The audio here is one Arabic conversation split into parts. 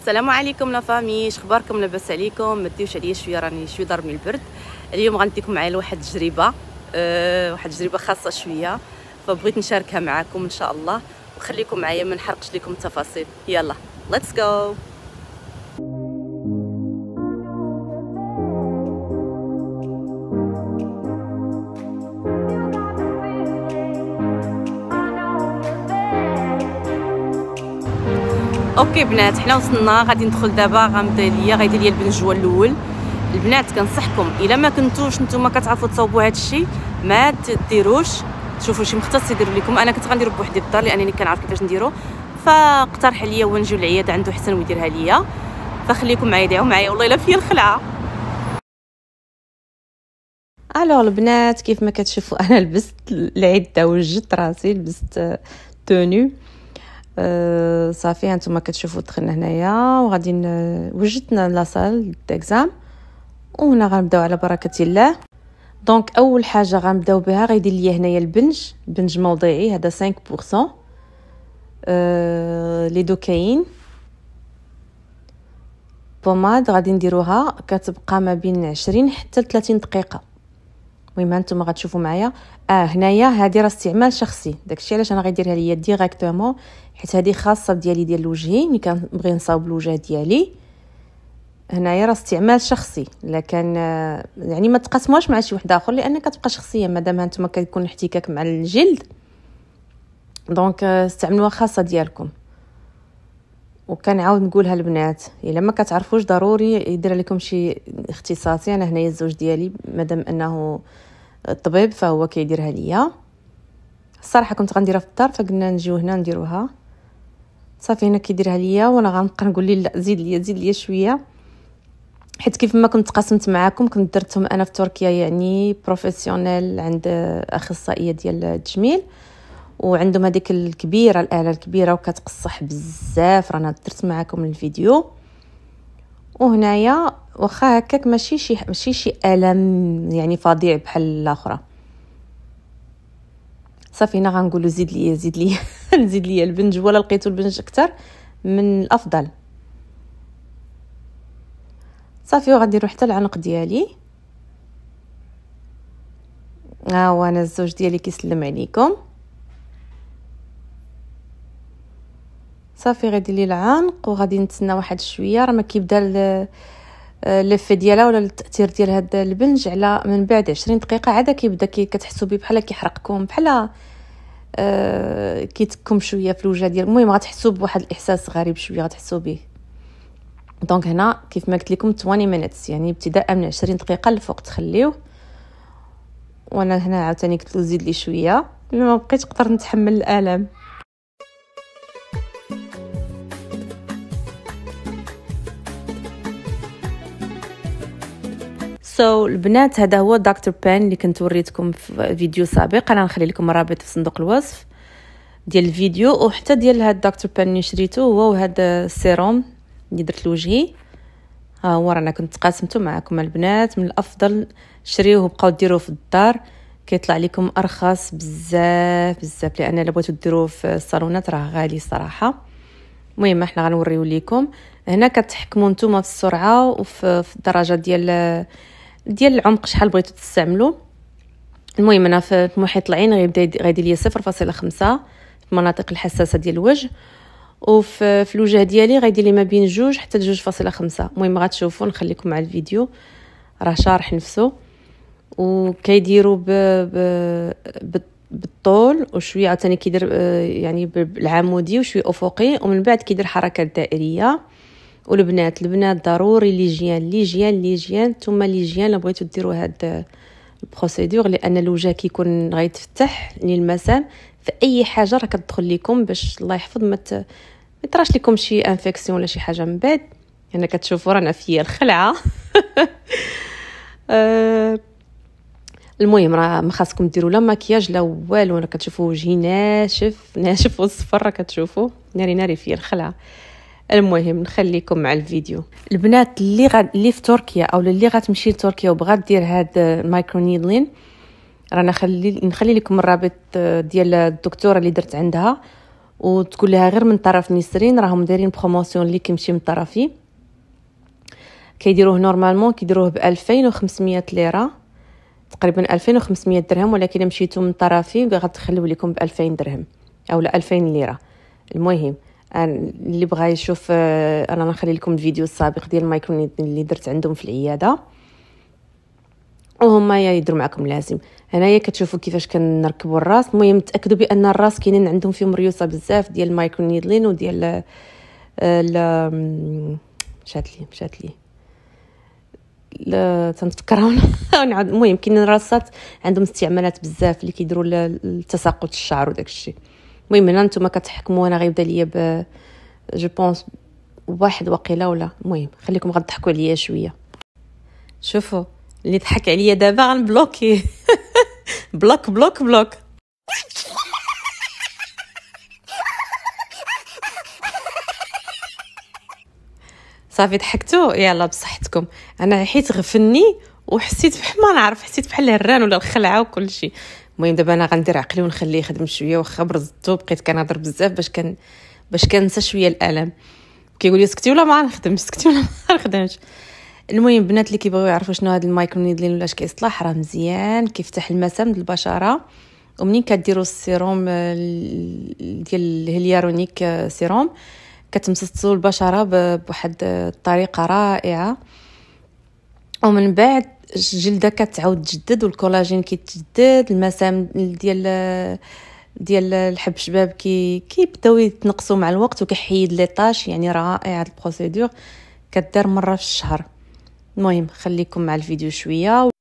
السلام عليكم لا فامي، اخباركم؟ لاباس عليكم؟ ما ديوش عليا شويه، راني شويه ضربني البرد. اليوم غنديكم معايا لواحد التجربه واحد التجربه خاصه شويه، فبغيت نشاركها معكم ان شاء الله، وخليكم معايا ما نحرقش لكم التفاصيل. يلا ليتس جو. اوكي بنات، حنا وصلنا، غادي ندخل دابا. غيدير ليا البنجوه الاول. البنات كنصحكم الا ما كنتوش نتوما كتعرفوا تصاوبوا هذا الشيء ما تديروش، تشوفوا شي مختص يدير لكم. انا كنت غنديرو بوحدي بالدار لانني كنعرف كيفاش نديرو، فاقترح عليا هو نجيو للعياده عنده حسن ويديرها ليا. فخليكم معايا، دعوا معايا، والله الا فيا الخلعه. الو البنات، كيف ما كتشوفوا انا لبست العده وجدت راسي، لبست توني. صافي هانتوما كتشوفوا دخلنا هنايا وغادي وجدنا لاصال ديكزام، وهنا غنبداو على بركه الله. دونك اول حاجه غنبداو بها غيدير ليا هنايا البنج موضعي، هذا 5% ليدوكاين. بوماد غادي نديروها كتبقى ما بين 20 حتى 30 دقيقه. المهم هانتوما غتشوفوا معايا. هنايا هذه راه استعمال شخصي، داكشي علاش انا غيديرها ليا ديريكتومون، حيت هذه خاصه ديالي ديال الوجهي. ملي كنبغي نصاوب الوجه ديالي هنايا راه استعمال شخصي، لكن يعني ما تقاسموش مع شي واحد اخر، لان كتبقى شخصيه مادام هانتوما كيكون احتكاك مع الجلد. دونك استعملوها خاصه ديالكم. وكنعاود نقولها البنات، الا ما كتعرفوش ضروري يدير لكم شي اختصاصي. انا هنايا الزوج ديالي مادام انه الطبيب فهو كيديرها ليا. الصراحه كنت غنديرها في الدار، فقلنا نجيو هنا نديروها. صافي هنا كيديرها ليا، وانا غنبقى نقول لي لا زيد ليا شويه، حيت كيف ما كنت قسمت معاكم كنت درتهم انا في تركيا، يعني بروفيسيونيل عند اخصائيه ديال التجميل، وعندهم هذيك الكبيره، الاله الكبيره، وكتقصح بزاف. رانا درت معاكم الفيديو. وهنايا واخا هكاك ماشي شي الم يعني فظيع بحال الاخرى. صافي هنا غنقولوا زيد ليا نزيد ليا البنج، ولا لقيتو البنج اكثر من الافضل. صافي وغنديروا حتى العنق ديالي. وانا الزوج ديالي كيسلم عليكم. صافي غادي لي العنق، وغادي نتسنى واحد شويه. راه ما كيبدا اللف ديالها ولا التاثير ديال هذا البنج على من بعد 20 دقيقه عاد كيبدا كتحسوا به بحال كيحرقكم، بحال كيتكم شويه في الوجه ديال. المهم غتحسوا بواحد الاحساس غريب شويه غتحسوا به. دونك هنا كيف ما قلت لكم 20 مينيتس، يعني ابتداء من 20 دقيقه لفوق تخليوه. وانا هنا عاوتاني قلت له زيد لي شويه، ما بقيتش نقدر نتحمل الالم. البنات هذا هو دكتور بان اللي كنت وريتكم في فيديو سابق. انا نخلي لكم الرابط في صندوق الوصف ديال الفيديو، وحتى ديال هذا الدكتور بان اللي شريته هو وهذا السيروم اللي درت لوجهي. ها هو رانا كنت قاسمته معكم البنات. من الافضل شريوه وبقاو ديروه في الدار، كيطلع لكم ارخص بزاف لان الا بغيتو ديروه في الصالونات راه غالي صراحه. المهم احنا غنوريو لكم هنا كتحكموا نتوما في السرعه وفي الدرجه ديال العمق شحال بغيتو تستعملوا. المهم انا في محيط العين غيدير ليا 0.5 في المناطق الحساسه ديال الوجه، وفي الوجه ديالي غيدير لي ما بين 2 حتى 2.5. المهم غتشوفوا، نخليكم مع الفيديو راه شارح نفسه. وكيديروا بالطول وشويه عاوتاني كيدير يعني بالعمودي وشويه افقي، ومن بعد كيدير حركات دائريه. والبنات ضروري ليجيان نتوما ليجيان بغيتو ديروا هاد البروسيدور، لان الوجه كيكون غيتفتح للمسام، فاي حاجه راه كتدخل لكم باش الله يحفظ ما يطراش لكم شي انفيكسيون ولا شي حاجه من بعد. هنا كتشوفوا رانا فيا الخلعه. المهم راه ما خاصكم ديروا لا مكياج لا والو، راه كتشوفوا وجهي ناشف وصفر، راه كتشوفوا ناري فيا الخلعه. المهم نخليكم مع الفيديو. البنات اللي في تركيا او اللي غتمشي لتركيا وبغات دير هاد المايكرو نيدلين، رانا نخلي لكم الرابط ديال الدكتوره اللي درت عندها، وتقول لها غير من طرف نسرين راهم دايرين بروموسيون اللي كيمشي من طرفي. كيديروه نورمالمون كيديروه ب 2500 ليره تقريبا 2500 درهم، ولكن مشيتو من طرفي غتخليو لكم ب 2000 درهم او 2000 ليره. المهم اللي بغى يشوف انا نخلي لكم الفيديو السابق ديال المايكرو اللي درت عندهم في العياده، وهما يديروا معكم لازم. هنايا كتشوفوا كيفاش كنركبوا الراس. المهم تاكدوا بان الراس كاينين عندهم فيهم ريوسه بزاف ديال المايكرو نيدلين وديال مشات لي لا تنفكرهم ونعاود. المهم كاينين راسات عندهم استعمالات بزاف اللي كيديروا لتساقط الشعر وداك الشيء. المهم هنا نتوما كتحكموا، انا غيبدا ليا ب جو بونس واحد وقيله ولا. المهم خليكم غضحكوا عليا شويه. شوفوا اللي ضحك عليا دابا غنبلوكي بلوك بلوك بلوك. صافي ضحكتوا يلا بصحتكم. انا حيت غفني وحسيت بحال ما نعرف، حسيت بحال الهران ولا الخلعه وكل شيء. المهم دابا انا غندير عقلي ونخليه يخدم شويه، واخا برزتو بقيت كنهضر بزاف باش كنسى شويه الالم. كيقول لي سكتي ولا ما نخدمش، سكتي ولا ما نخدمش. المهم بنات اللي كيبغيو يعرفوا شنو هذا المايكرو نيدلين ولا اش كيصلح، راه مزيان كيفتح المسام ديال البشره. ومنين كديروا السيروم ديال الهيالورونيك سيروم كتمتصوا البشره بواحد الطريقه رائعه، ومن بعد الجلده كتعاود تجدد والكولاجين كيتجدد. المسام ديال الحب شباب كيبداو يتنقصوا مع الوقت وكيحيد لي طاش. يعني رائع هاد البروسيدور كدار مره في الشهر. المهم خليكم مع الفيديو شويه.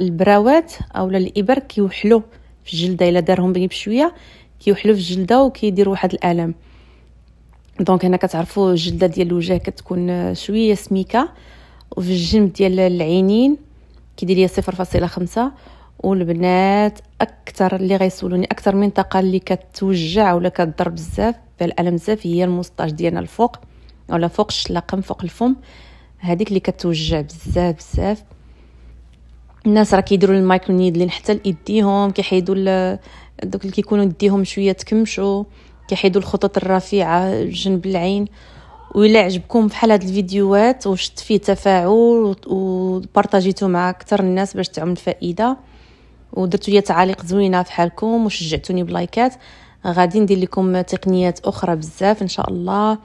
البراوات اولا الابر كيوحلوا في الجلده، الا دارهم بشويه كيوحلوا في الجلده وكيديروا واحد الالم. دونك هنا كتعرفوا الجلده ديال الوجه كتكون شويه سميكه، وفي الجنب ديال العينين كيدير ليا 0.5. والبنات اكثر اللي غيسولوني اكثر منطقه اللي كتوجع ولا كتضر بزاف بالالم بزاف هي المسطاج ديالنا الفوق ولا فوق الشلاقم فوق الفم، هذيك اللي كتوجع بزاف بزاف. الناس راه كيديروا المايكرو نيدلين حتى لايديهم، كيحيدوا دوك اللي كيكونوا يديهم شويه تكمشوا، كيحيدوا الخطوط الرفيعه جنب العين. وإلا عجبكم بحال هاد الفيديوهات وشفت فيه تفاعل وبارطاجيتو مع اكثر الناس باش تعم الفائده، ودرتوا لي تعاليق زوينه بحالكم وشجعتوني بلايكات، غادي ندير لكم تقنيات اخرى بزاف ان شاء الله.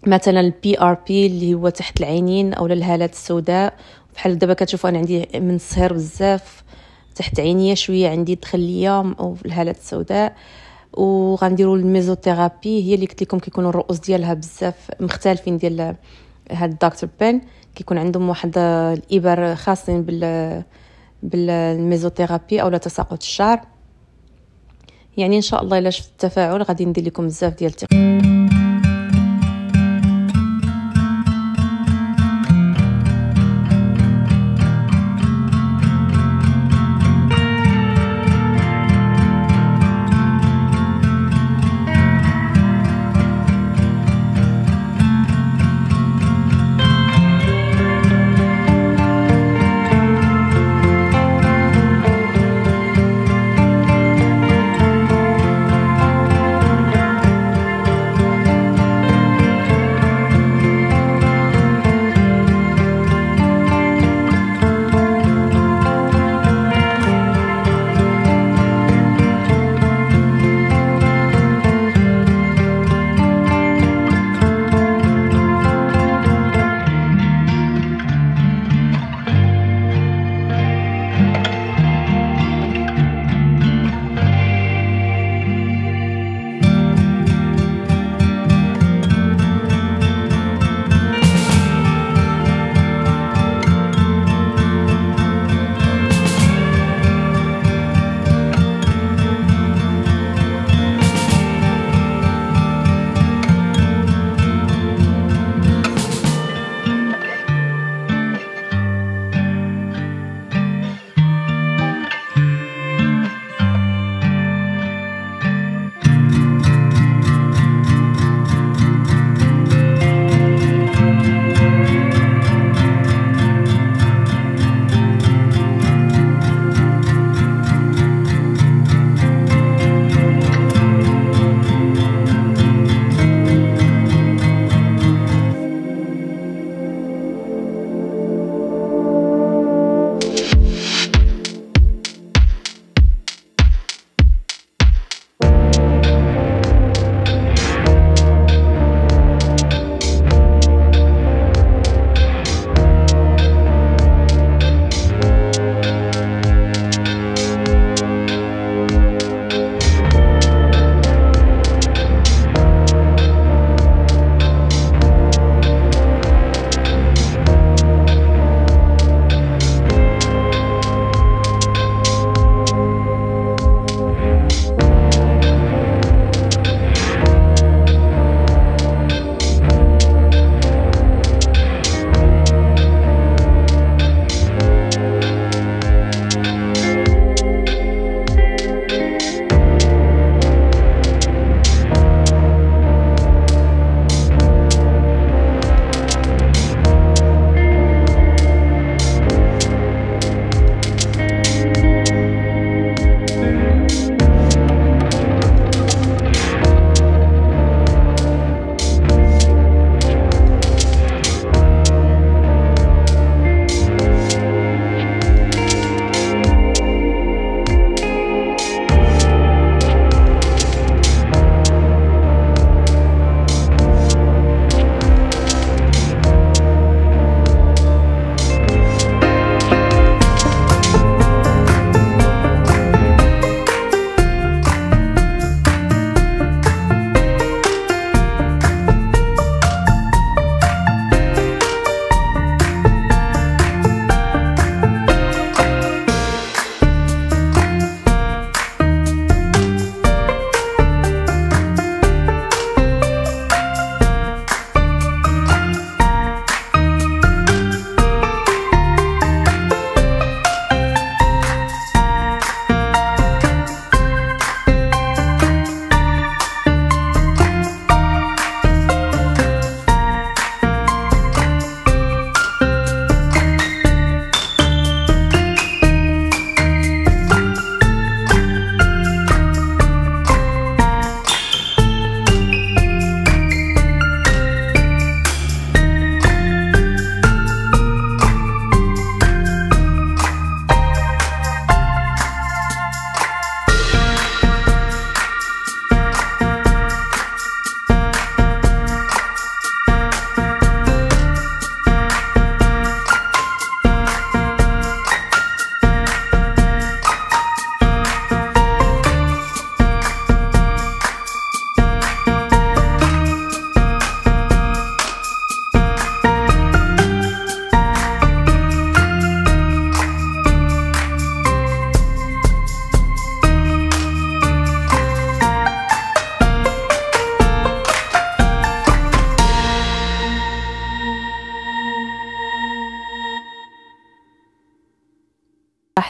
مثلا البي ار بي اللي هو تحت العينين او الهالات السوداء. بحال دابا كتشوفوا انا عندي من الصهر بزاف تحت عينيا، شويه عندي دخليه او الهالات السوداء. وغنديروا الميزوثيرابي هي اللي قلت لكم كيكونوا الرؤوس ديالها بزاف مختلفين ديال هاد دكتور بين، كيكون عندهم واحد الابر خاصين بالميزوثيرابي او تساقط الشعر. يعني ان شاء الله الا شفت التفاعل غادي ندير لكم بزاف ديال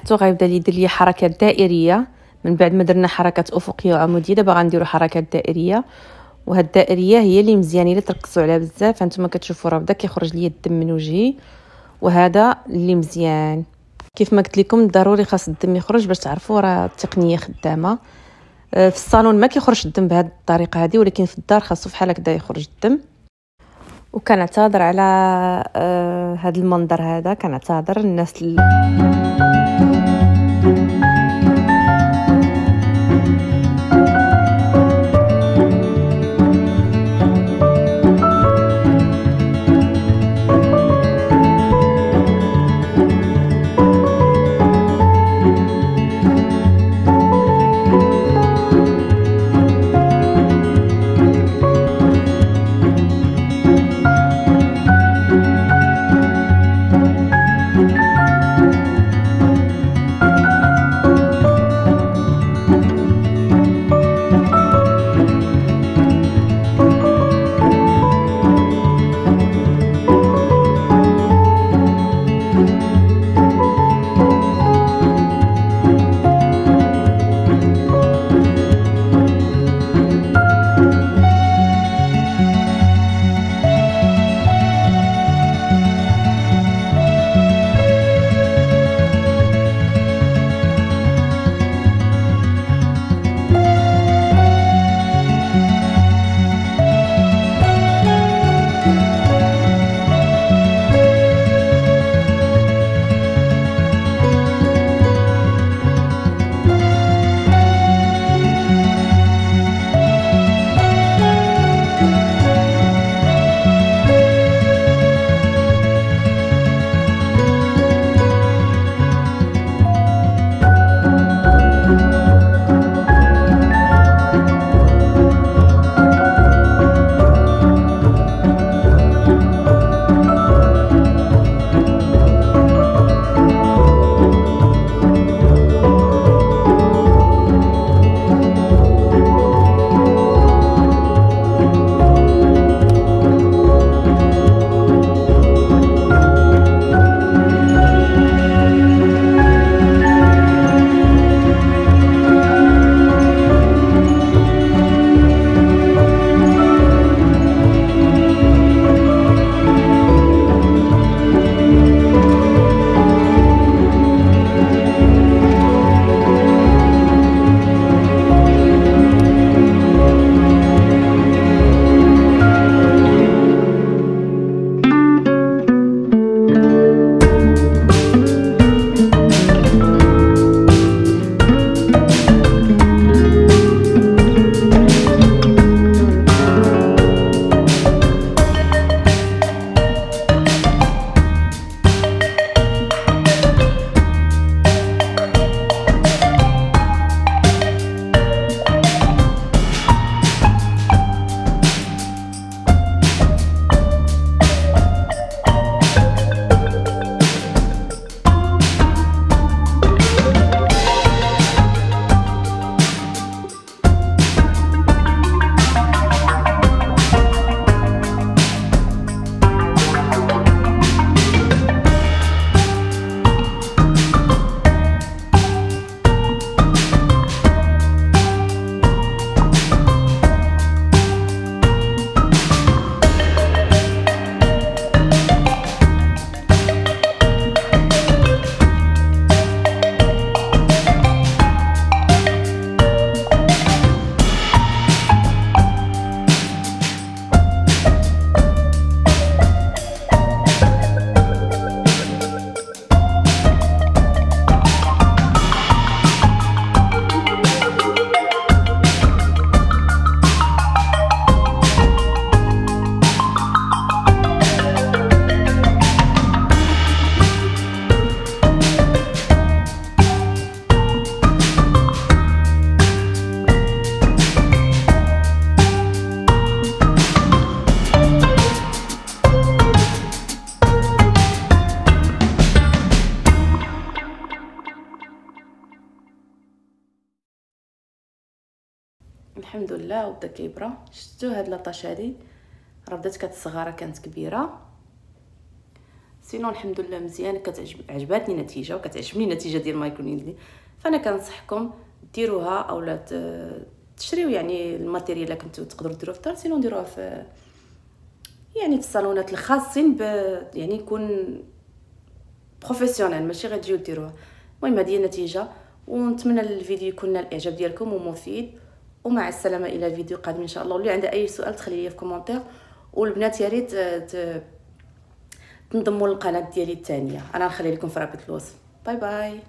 لاحظتوا غيبدا يدير لي حركات دائريه من بعد ما درنا حركات افقيه وعموديه. دابا غنديروا حركات دائريه، وهاد الدائريه هي اللي مزيانين اللي تركزوا عليها بزاف. هانتوما كتشوفوا راه بدا كيخرج لي الدم من وجهي، وهذا اللي مزيان. كيف ما قلت لكم ضروري خاص الدم يخرج باش تعرفوا راه التقنيه خدامه. في الصالون ما كيخرج الدم بهذه الطريقه هذه، ولكن في الدار خاصو بحال هكذا يخرج الدم. وكنعتذر على هذا المنظر هذا، كنعتذر الناس الحمد لله وبدا كيبرى. شفتوا هاد لاطاش هادي راه بدات كتصغر، كانت كبيره. سينو الحمد لله مزيان. عجباتني النتيجه وكتعجبني النتيجه ديال مايكرو نيدلي. فانا كنصحكم ديروها اولا تشريو يعني الماتيريال اللي كنتو تقدروا ديروه في الدار، سينو ديروها في يعني في الصالونات الخاصين يعني يكون بروفيسيونيل ماشي غير تجيو ديروها. المهم هذه هي النتيجه، ونتمنى الفيديو يكون نال الاعجاب ديالكم ومفيد. ومع السلامه الى الفيديو قادم ان شاء الله. واللي عنده اي سؤال تخلي لي في كومونتير، والبنات يا ريت تنضموا للقناه ديالي الثانيه، انا نخلي لكم في رابط الوصف. باي باي.